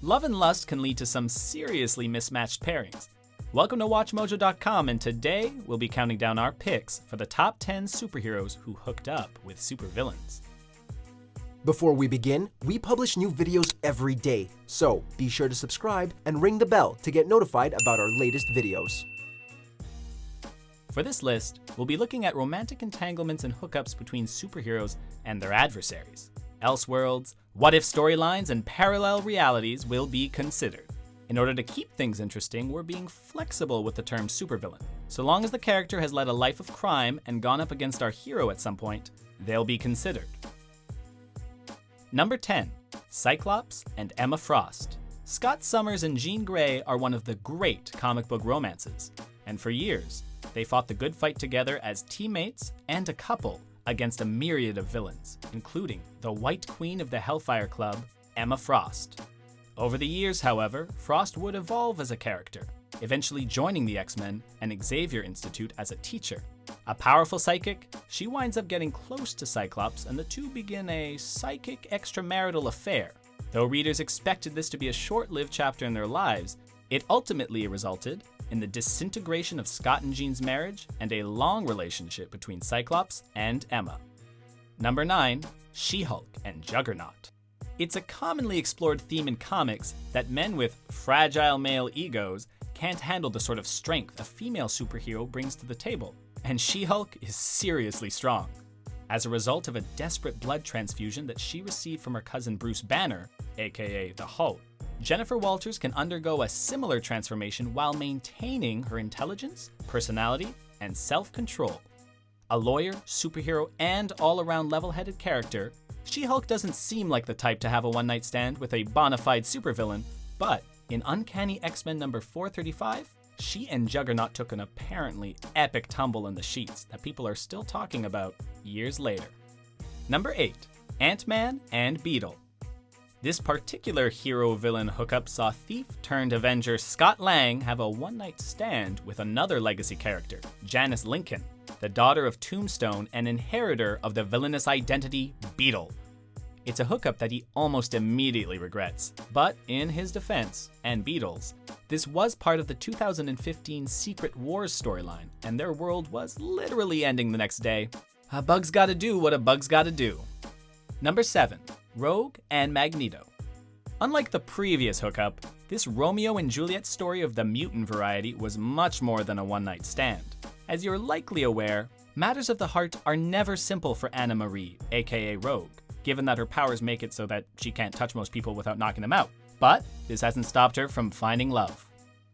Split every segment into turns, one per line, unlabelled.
Love and lust can lead to some seriously mismatched pairings. Welcome to WatchMojo.com, and today we'll be counting down our picks for the top 10 superheroes who hooked up with supervillains.
Before we begin, we publish new videos every day, so be sure to subscribe and ring the bell to get notified about our latest videos.
For this list, we'll be looking at romantic entanglements and hookups between superheroes and their adversaries. Elseworlds, what-if storylines, and parallel realities will be considered. In order to keep things interesting, we're being flexible with the term supervillain. So long as the character has led a life of crime and gone up against our hero at some point, they'll be considered. Number 10, Cyclops and Emma Frost. Scott Summers and Jean Grey are one of the great comic book romances, and for years, they fought the good fight together as teammates and a couple against a myriad of villains, including the White Queen of the Hellfire Club, Emma Frost. Over the years, however, Frost would evolve as a character, eventually joining the X-Men and Xavier Institute as a teacher. A powerful psychic, she winds up getting close to Cyclops, and the two begin a psychic extramarital affair. Though readers expected this to be a short-lived chapter in their lives, it ultimately resulted in the disintegration of Scott and Jean's marriage and a long relationship between Cyclops and Emma. Number 9, SheHulk and Juggernaut. It's a commonly explored theme in comics that men with fragile male egos can't handle the sort of strength a female superhero brings to the table, and SheHulk is seriously strong. As a result of a desperate blood transfusion that she received from her cousin Bruce Banner, aka the Hulk, Jennifer Walters can undergo a similar transformation while maintaining her intelligence, personality, and self-control. A lawyer, superhero, and all-around level-headed character, SheHulk doesn't seem like the type to have a one-night stand with a bona fide supervillain, but in Uncanny X-Men number 435, she and Juggernaut took an apparently epic tumble in the sheets that people are still talking about years later. Number 8, Ant-Man and Beetle. This particular hero-villain hookup saw thief-turned-Avenger Scott Lang have a one-night stand with another legacy character, Janice Lincoln, the daughter of Tombstone and inheritor of the villainous identity Beetle. It's a hookup that he almost immediately regrets, but in his defense, and Beetle's, this was part of the 2015 Secret Wars storyline, and their world was literally ending the next day. A bug's gotta do what a bug's gotta do. Number 7, Rogue and Magneto. Unlike the previous hookup, this Romeo and Juliet story of the mutant variety was much more than a one-night stand. As you're likely aware, matters of the heart are never simple for Anna Marie, aka Rogue, given that her powers make it so that she can't touch most people without knocking them out. But this hasn't stopped her from finding love.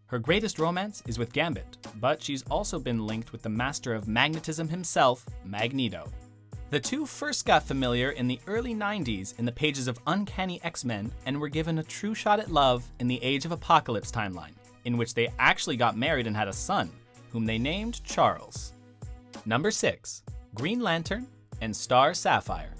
Her greatest romance is with Gambit, but she's also been linked with the master of magnetism himself, Magneto. The two first got familiar in the early 90s in the pages of Uncanny X-Men and were given a true shot at love in the Age of Apocalypse timeline, in which they actually got married and had a son, whom they named Charles. Number 6, Green Lantern and Star Sapphire.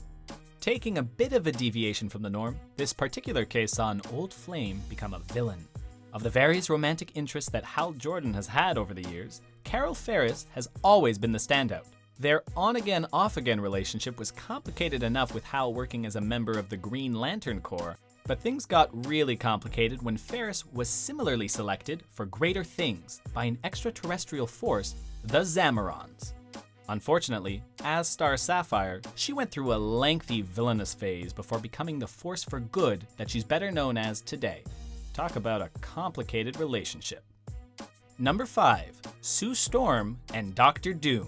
Taking a bit of a deviation from the norm, this particular case saw an old flame become a villain. Of the various romantic interests that Hal Jordan has had over the years, Carol Ferris has always been the standout. Their on-again, off-again relationship was complicated enough with Hal working as a member of the Green Lantern Corps, but things got really complicated when Ferris was similarly selected for greater things by an extraterrestrial force, the Zamorans. Unfortunately, as Star Sapphire, she went through a lengthy villainous phase before becoming the force for good that she's better known as today. Talk about a complicated relationship. Number 5, Sue Storm and Dr. Doom.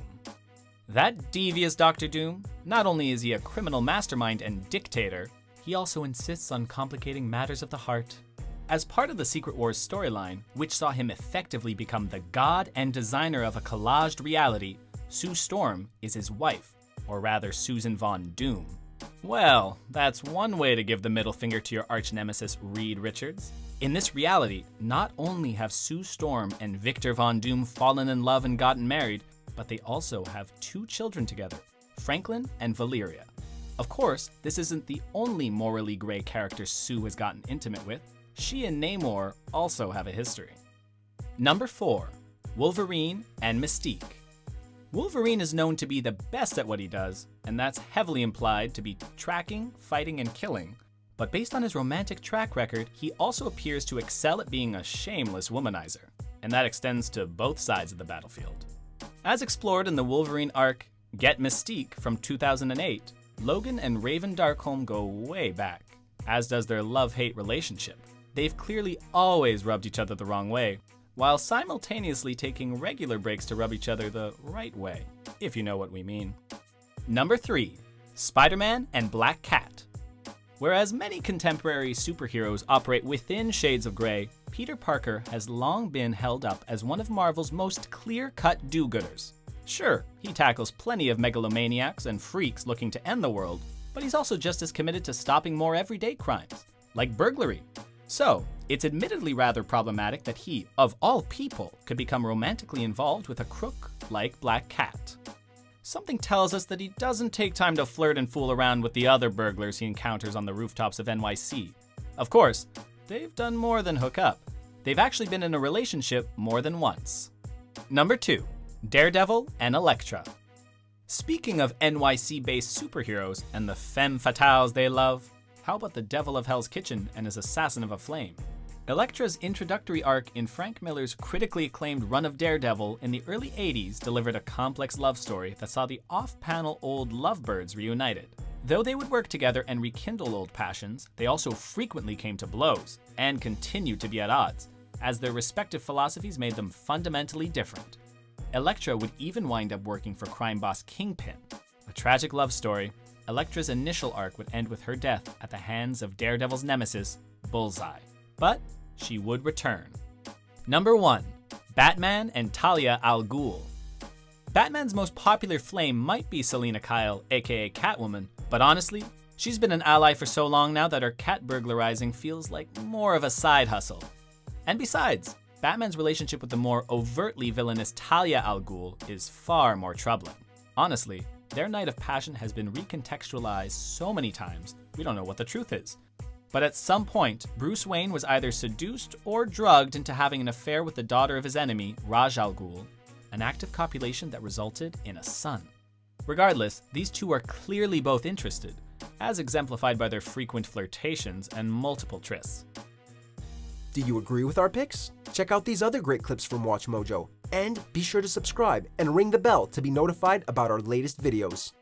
That devious Dr. Doom, not only is he a criminal mastermind and dictator, he also insists on complicating matters of the heart. As part of the Secret Wars storyline, which saw him effectively become the god and designer of a collaged reality, Sue Storm is his wife, or rather Susan Von Doom. Well, that's one way to give the middle finger to your arch-nemesis Reed Richards. In this reality, not only have Sue Storm and Victor Von Doom fallen in love and gotten married, but they also have 2 children together, Franklin and Valeria. Of course, this isn't the only morally gray character Sue has gotten intimate with. She and Namor also have a history. Number 4, Wolverine and Mystique. Wolverine is known to be the best at what he does, and that's heavily implied to be tracking, fighting, and killing. But based on his romantic track record, he also appears to excel at being a shameless womanizer, and that extends to both sides of the battlefield. As explored in the Wolverine arc Get Mystique from 2008, Logan and Raven Darkholme go way back, as does their love-hate relationship. They've clearly always rubbed each other the wrong way, while simultaneously taking regular breaks to rub each other the right way, if you know what we mean. Number 3, SpiderMan and Black Cat. Whereas many contemporary superheroes operate within shades of gray, Peter Parker has long been held up as one of Marvel's most clear-cut do-gooders. Sure, he tackles plenty of megalomaniacs and freaks looking to end the world, but he's also just as committed to stopping more everyday crimes, like burglary. So, it's admittedly rather problematic that he, of all people, could become romantically involved with a crook like Black Cat. Something tells us that he doesn't take time to flirt and fool around with the other burglars he encounters on the rooftops of NYC. Of course, they've done more than hook up. They've actually been in a relationship more than once. Number 2, Daredevil and Elektra. Speaking of NYC-based superheroes and the femme fatales they love, how about the Devil of Hell's Kitchen and his Assassin of a Flame? Elektra's introductory arc in Frank Miller's critically acclaimed run of Daredevil in the early 80s delivered a complex love story that saw the off-panel old lovebirds reunited. Though they would work together and rekindle old passions, they also frequently came to blows, and continued to be at odds, as their respective philosophies made them fundamentally different. Elektra would even wind up working for crime boss Kingpin. A tragic love story, Elektra's initial arc would end with her death at the hands of Daredevil's nemesis, Bullseye. But she would return. Number 1, Batman and Talia al Ghul. Batman's most popular flame might be Selina Kyle, aka Catwoman, but honestly, she's been an ally for so long now that her cat burglarizing feels like more of a side hustle. And besides, Batman's relationship with the more overtly villainous Talia al Ghul is far more troubling. Honestly, their night of passion has been recontextualized so many times, we don't know what the truth is. But at some point, Bruce Wayne was either seduced or drugged into having an affair with the daughter of his enemy, Ra's al Ghul, an act of copulation that resulted in a son. Regardless, these two are clearly both interested, as exemplified by their frequent flirtations and multiple trysts.
Do you agree with our picks? Check out these other great clips from WatchMojo, and be sure to subscribe and ring the bell to be notified about our latest videos.